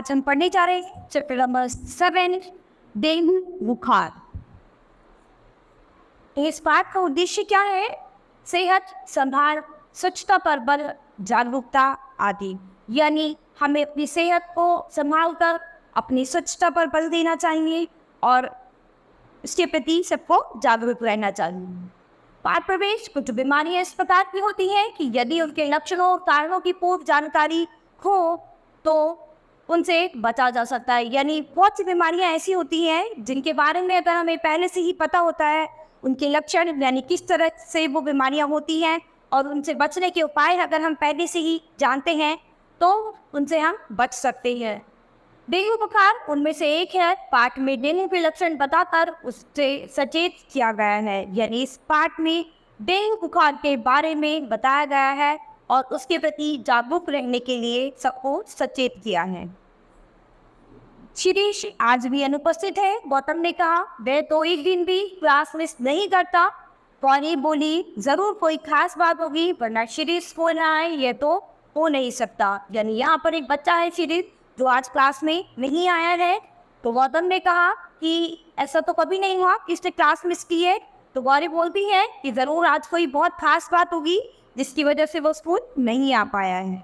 आज हम पढ़ने जा रहे हैं चैप्टर नंबर 7, डेंगू बुखार। इस पाठ का उद्देश्य क्या है? सेहत संभाल, स्वच्छता पर बल, जागरूकता आदि। यानी हमें अपनी सेहत को संभाल कर अपनी स्वच्छता पर बल देना चाहिए और इसके प्रति सबको जागरूक रहना चाहिए। पाठ प्रवेश कुछ बीमारियां इस प्रकार की होती हैं कि यदि उनके लक्षणों और कारणों की पूर्व जानकारी हो तो उनसे बचा जा सकता है। यानी बहुत सी बीमारियां ऐसी होती हैं जिनके बारे में अगर हमें पहले से ही पता होता है, उनके लक्षण यानी किस तरह से वो बीमारियां होती हैं और उनसे बचने के उपाय अगर हम पहले से ही जानते हैं तो उनसे हम बच सकते हैं। डेंगू बुखार उनमें से एक है। पाठ में डेंगू के लक्षण बताकर उससे सचेत किया गया है। यानी इस पाठ में डेंगू बुखार के बारे में बताया गया है और उसके प्रति जागरूक रहने के लिए सबको सचेत किया है। शिरीष आज भी अनुपस्थित है। गौतम ने कहा वह तो एक दिन भी क्लास मिस नहीं करता। गौरी बोली जरूर कोई खास बात होगी वरना शिरीष बोल रहा है ये तो हो नहीं सकता। यानी यहाँ पर एक बच्चा है शिरीष जो आज क्लास में नहीं आया है। तो गौतम ने कहा कि ऐसा तो कभी नहीं हुआ कि इसने क्लास मिस की है। तो गौरी बोलती है कि जरूर आज कोई बहुत खास बात होगी जिसकी वजह से वो स्कूल नहीं आ पाया है।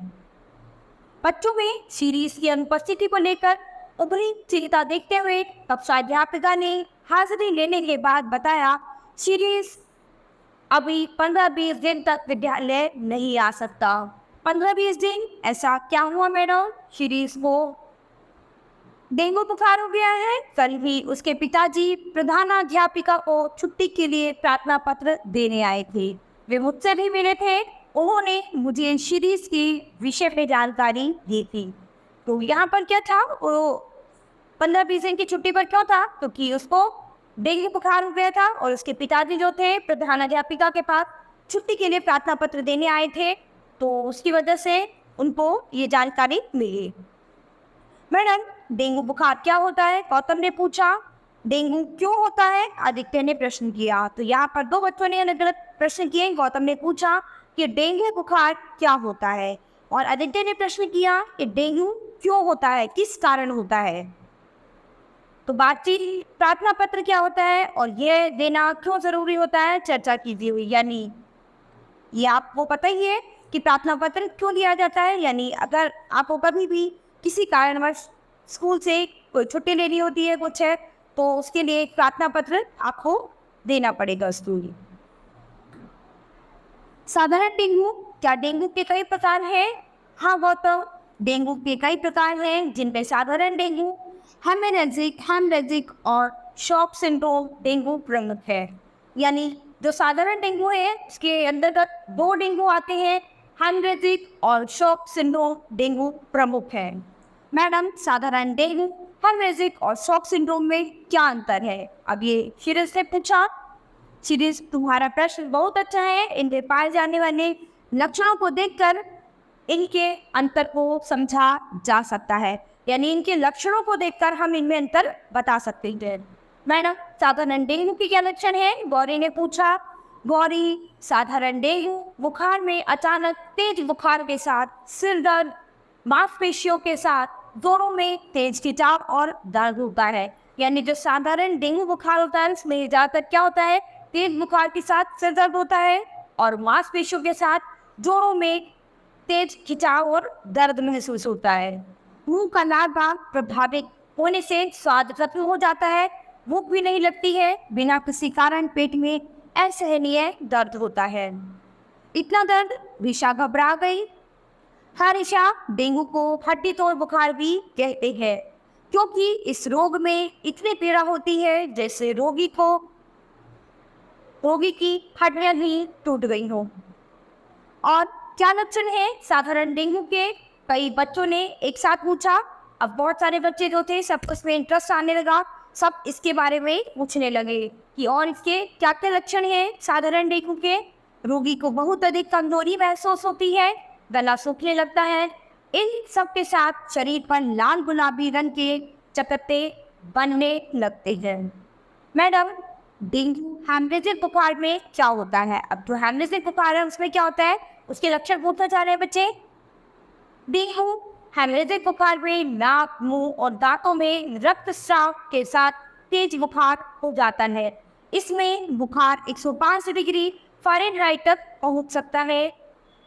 बच्चों में शिरीष की अनुपस्थिति को लेकर उभरी चिंता देखते हुए कक्षा अध्यापिका ने हाजिरी लेने के बाद बताया शिरीष अभी 15-20 दिन तक विद्यालय नहीं आ सकता। 15-20 दिन? ऐसा क्या हुआ मैडम? शिरीष को डेंगू बुखार हो गया है। कल ही उसके पिताजी प्रधानाध्यापिका को छुट्टी के लिए प्रार्थना पत्र देने आए थे। वे मुझसे भी मिले थे। उन्होंने मुझे शिरीष के विषय में जानकारी दी थी। तो यहाँ पर क्या था, वो 15-20 दिन की छुट्टी पर क्यों था? क्योंकि उसको डेंगू बुखार हो गया था और उसके पिताजी जो थे प्रधानाध्यापिका के पास छुट्टी के लिए प्रार्थना पत्र देने आए थे। तो उसकी वजह से उनको ये जानकारी मिली। मैडम डेंगू बुखार क्या होता है? गौतम ने पूछा। डेंगू क्यों होता है? आदित्य ने प्रश्न किया। तो यहाँ पर दो बच्चों ने अलग अलग प्रश्न किए। गौतम ने पूछा कि डेंगू बुखार क्या होता है और आदित्य ने प्रश्न किया कि डेंगू क्यों होता है, किस कारण होता है। तो बातचीत प्रार्थना पत्र क्या होता है और यह देना क्यों जरूरी होता है चर्चा कीजिए हुई। यानी ये आपको पता ही है कि प्रार्थना पत्र क्यों दिया जाता है। यानी अगर आपको कभी भी किसी कारणवश स्कूल से कोई छुट्टी लेनी होती है कुछ है तो उसके लिए एक प्रार्थना पत्र आपको देना पड़ेगा स्कूल। साधारण डेंगू, क्या डेंगू के कई प्रकार हैं? हाँ गौतम, डेंगू के कई प्रकार हैं जिनमें साधारण डेंगू, हेमरेजिक और शॉक सिंड्रोम डेंगू प्रमुख है। यानी जो साधारण डेंगू है इसके अंतर्गत दो डेंगू आते हैं, हेमरेजिक और शॉक सिंड्रोम डेंगू प्रमुख है। मैडम साधारण डेंगू, हेमरेजिक और शॉक सिंड्रोम में क्या अंतर है? अब ये शिरीष से पूछा। शिरीष तुम्हारा प्रश्न बहुत अच्छा है। इनके पाए जाने वाले लक्षणों को देखकर इनके अंतर को समझा जा सकता है। यानी इनके लक्षणों को देखकर हम इनमें अंतर बता सकते हैं। मैडम साधारण डेंगू के क्या लक्षण है? गौरी ने पूछा। गौरी साधारण डेंगू बुखार में अचानक तेज बुखार के साथ सिर दर्द, मांसपेशियों के साथ जोरों में तेज खिंचाव और दर्द होता है। यानी जो साधारण डेंगू बुखार होता है उसमें ज़्यादातर क्या होता है, तेज बुखार के साथ सिर दर्द होता है और मांसपेशियों के साथ जोरों में तेज खिंचाव और दर्द महसूस होता है। मुंह का लाल भाग प्रभावित होने से स्वाद खत्म हो जाता है, भूख भी नहीं लगती है, बिना किसी कारण पेट में असहनीय दर्द होता है। इतना दर्द ऋषा घबरा गई। हाँ ऋषा, डेंगू को हड्डी तोड़ बुखार भी कहते हैं क्योंकि इस रोग में इतनी पीड़ा होती है जैसे रोगी की हड्डियां ही टूट गई हो। और क्या लक्षण है साधारण डेंगू के? कई बच्चों ने एक साथ पूछा। अब बहुत सारे बच्चे जो थे सब उसमें इंटरेस्ट आने लगा, सब इसके बारे में पूछने लगे कि और इसके क्या क्या लक्षण हैं साधारण डेंगू के। रोगी को बहुत अधिक कमजोरी महसूस होती है, गला सूखने लगता है। इन सब के साथ शरीर पर लाल गुलाबी रंग के चकत्ते बनने लगते हैं। मैडम डेंगू हेमरेजिक बुखार में क्या होता है? अब जो हेमरेजिक बुखार है उसमें क्या होता है उसके लक्षण पूछना चाह रहे हैं बच्चे। डेंगू हेमरेजिक बुखार में नाक, मुंह और दांतों में रक्तस्राव के साथ तेज बुखार हो जाता है। इसमें बुखार 105 डिग्री फ़ारेनहाइट तक पहुंच सकता है,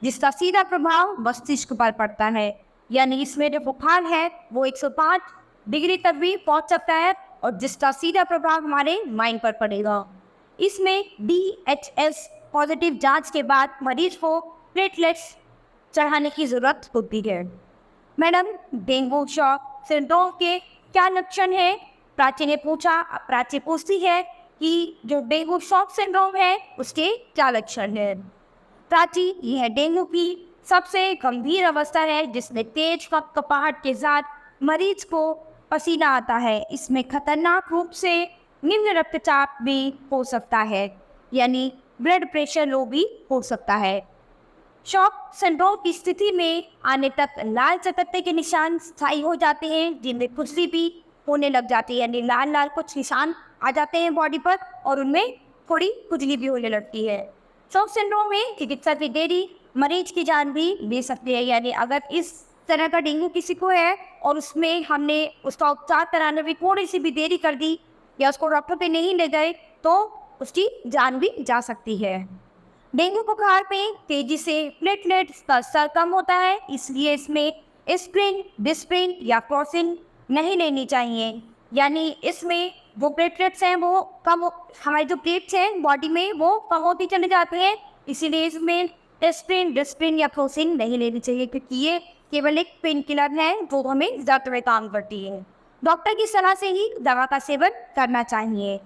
जिसका सीधा प्रभाव मस्तिष्क पर पड़ता है। यानी इसमें जो बुखार है वो 105 डिग्री तक भी पहुंच सकता है और जिसका सीधा प्रभाव हमारे माइंड पर पड़ेगा। इसमें DHS पॉजिटिव जांच के बाद मरीज को प्लेटलेट्स चढ़ाने की ज़रूरत होती है। मैडम, डेंगू शॉक सिंड्रोम के क्या लक्षण है? प्राची ने पूछा। प्राची पूछती है कि जो डेंगू शॉक सिंड्रोम है उसके क्या लक्षण है। प्राची, यह डेंगू की सबसे गंभीर अवस्था है जिसमें तेज कपकपाहट के साथ मरीज को पसीना आता है। इसमें खतरनाक रूप से निम्न रक्तचाप भी हो सकता है, यानी ब्लड प्रेशर लो भी हो सकता है। शॉक सिंड्रोम की स्थिति में आने तक लाल चकत्ते के निशान स्थायी हो जाते हैं, जिनमें खुजली भी होने लग जाती है, यानी लाल लाल कुछ निशान आ जाते हैं बॉडी पर और उनमें थोड़ी खुजली भी होने लगती है। शॉक सिंड्रोम में चिकित्सा की देरी मरीज की जान भी ले सकती है, यानी अगर इस तरह का डेंगू किसी को है और उसमें हमने उसका उपचार कराने में थोड़ी सी भी देरी कर दी या उसको डॉक्टर पे नहीं ले गए तो उसकी जान भी जा सकती है। डेंगू बुखार में तेजी से प्लेटलेट्स का स्तर कम होता है, इसलिए इसमें एस्पिरिन, डिस्प्रिन या क्रोसिन नहीं लेनी चाहिए। यानी इसमें वो प्लेटलेट्स हैं वो कम, हमारी जो प्लेट्स हैं बॉडी में वो कम होती चले जाते हैं, इसीलिए इसमें एस्पिरिन, डिस्प्रिन या क्रोसिन नहीं लेनी चाहिए, क्योंकि ये केवल एक पेन किलर है जो हमें दर्द में काम करती है। डॉक्टर की सलाह से ही दवा का सेवन करना चाहिए।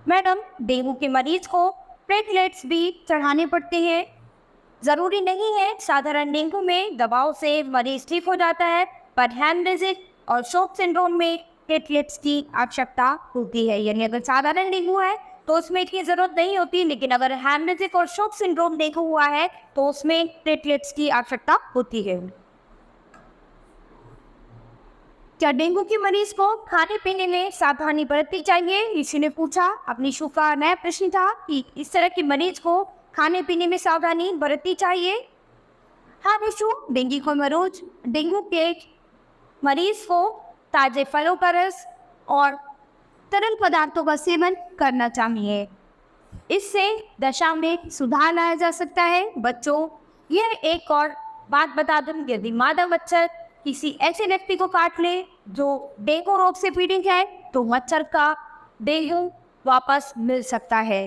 मैडम, डेंगू के मरीज को प्लेटलेट्स भी चढ़ाने पड़ते हैं। ज़रूरी नहीं है, साधारण डेंगू में दवाओं से मरीज ठीक हो जाता है, पर हेमरेजिक और शॉक सिंड्रोम में प्लेटलेट्स की आवश्यकता होती है। यानी अगर साधारण डेंगू है तो उसमें इतनी ज़रूरत नहीं होती, लेकिन अगर हेमरेजिक और शॉक सिंड्रोम डेंगू हुआ है तो उसमें प्लेटलेट्स की आवश्यकता होती है। क्या डेंगू के मरीज को खाने पीने में सावधानी बरतनी चाहिए? ऋषि ने पूछा। अपनी शो का नया प्रश्न था कि इस तरह के मरीज को खाने पीने में सावधानी बरतनी चाहिए। हाँ विशु, डेंगू के मरीज को ताजे फलों का रस और तरल पदार्थों का सेवन करना चाहिए। इससे दशा में सुधार लाया जा सकता है। बच्चों, यह एक और बात बता दूं, यदि मादा मच्छर किसी ऐसे व्यक्ति को काट ले जो डेंगू रोग से पीड़ित है तो मच्छर का डेंगू वापस मिल सकता है।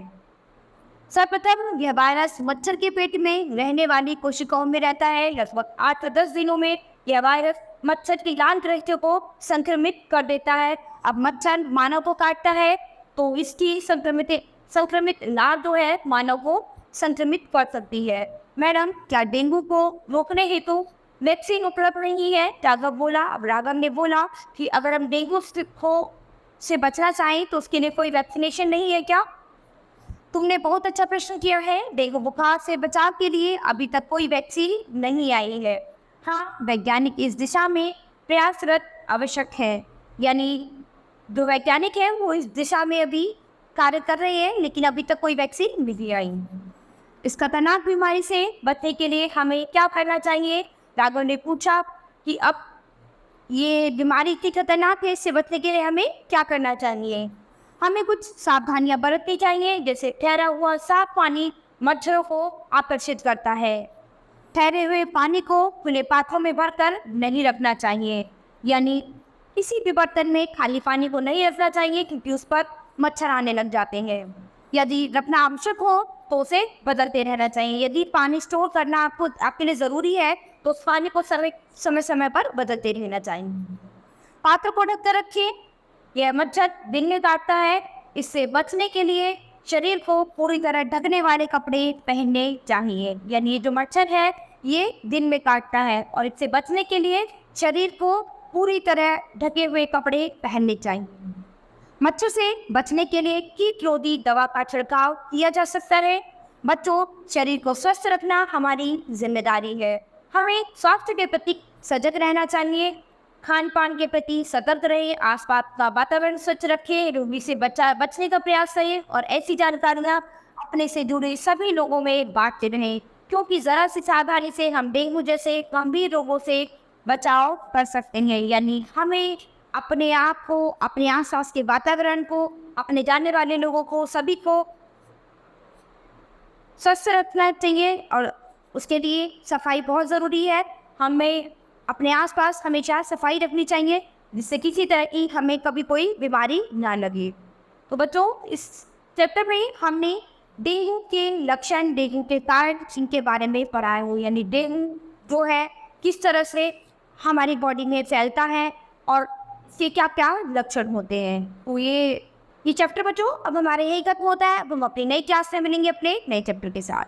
सर्वप्रथम यह वायरस मच्छर के पेट में रहने वाली कोशिकाओं में रहता है। लगभग 8 से 10 दिनों में यह वायरस मच्छर की लाल ग्रंथियों को संक्रमित कर देता है। अब मच्छर मानव को काटता है तो इसकी संक्रमित लार जो है मानव को संक्रमित कर सकती है। मैडम, क्या डेंगू को रोकने हेतु वैक्सीन उपलब्ध नहीं है? राघव ने बोला कि अगर हम डेंगू से बचना चाहें तो उसके लिए कोई वैक्सीनेशन नहीं है क्या? तुमने बहुत अच्छा प्रश्न किया है। डेंगू बुखार से बचाव के लिए अभी तक कोई वैक्सीन नहीं आई है। हाँ, वैज्ञानिक इस दिशा में प्रयासरत आवश्यक है, यानी जो वैज्ञानिक हैं वो इस दिशा में अभी कार्य कर रहे हैं, लेकिन अभी तक कोई वैक्सीन नहीं आई। इस खतरनाक बीमारी से बचने के लिए हमें क्या करना चाहिए? राघव ने पूछा कि अब ये बीमारी इतनी खतरनाक है, इससे बचने के लिए हमें क्या करना चाहिए? हमें कुछ सावधानियां बरतनी चाहिए, जैसे ठहरा हुआ साफ पानी मच्छरों को आकर्षित करता है। ठहरे हुए पानी को खुले पात्रों में भरकर नहीं रखना चाहिए, यानी किसी भी बर्तन में खाली पानी को नहीं रखना चाहिए, क्योंकि उस पर मच्छर आने लग जाते हैं। यदि रखना आवश्यक हो तो उसे बदलते रहना चाहिए। यदि पानी स्टोर करना आपके लिए ज़रूरी है तो उस पानी को समय समय पर बदलते रहना चाहिए। पात्र को ढककर रखिए, यह मच्छर दिन में काटता है। इससे बचने के लिए शरीर को पूरी तरह ढकने वाले कपड़े पहनने चाहिए, यानी ये जो मच्छर है ये दिन में काटता है और इससे बचने के लिए शरीर को पूरी तरह ढके हुए कपड़े पहनने चाहिए। मच्छर से बचने के लिए कीटरोधी दवा का छिड़काव किया जा सकता है। बच्चों, शरीर को स्वस्थ रखना हमारी जिम्मेदारी है। हमें स्वास्थ्य के प्रति सजग रहना चाहिए, खान पान के प्रति सतर्क रहें, आसपास का वातावरण स्वच्छ रखें, रोगी से बचने का प्रयास करें और ऐसी जानकारियाँ अपने से जुड़े सभी लोगों में बांटते रहें, क्योंकि ज़रा सी सावधानी से हम डेंगू जैसे गंभीर रोगों से बचाव कर सकते हैं। यानी हमें अपने आप को, अपने आसपास के वातावरण को, अपने जानने वाले लोगों को, सभी को स्वस्थ रखना चाहिए और उसके लिए सफाई बहुत ज़रूरी है। हमें अपने आसपास हमेशा सफाई रखनी चाहिए जिससे किसी तरह की हमें कभी कोई बीमारी ना लगे। तो बच्चों, इस चैप्टर में हमने डेंगू के लक्षण, डेंगू के कारण इनके बारे में पढ़ा है। यानी डेंगू जो है किस तरह से हमारी बॉडी में फैलता है और इसके क्या क्या लक्षण होते हैं। तो ये चैप्टर बच्चों अब हमारे यही खत्म होता है। अब हम अपनी नई क्लास में मिलेंगे अपने नए चैप्टर के साथ।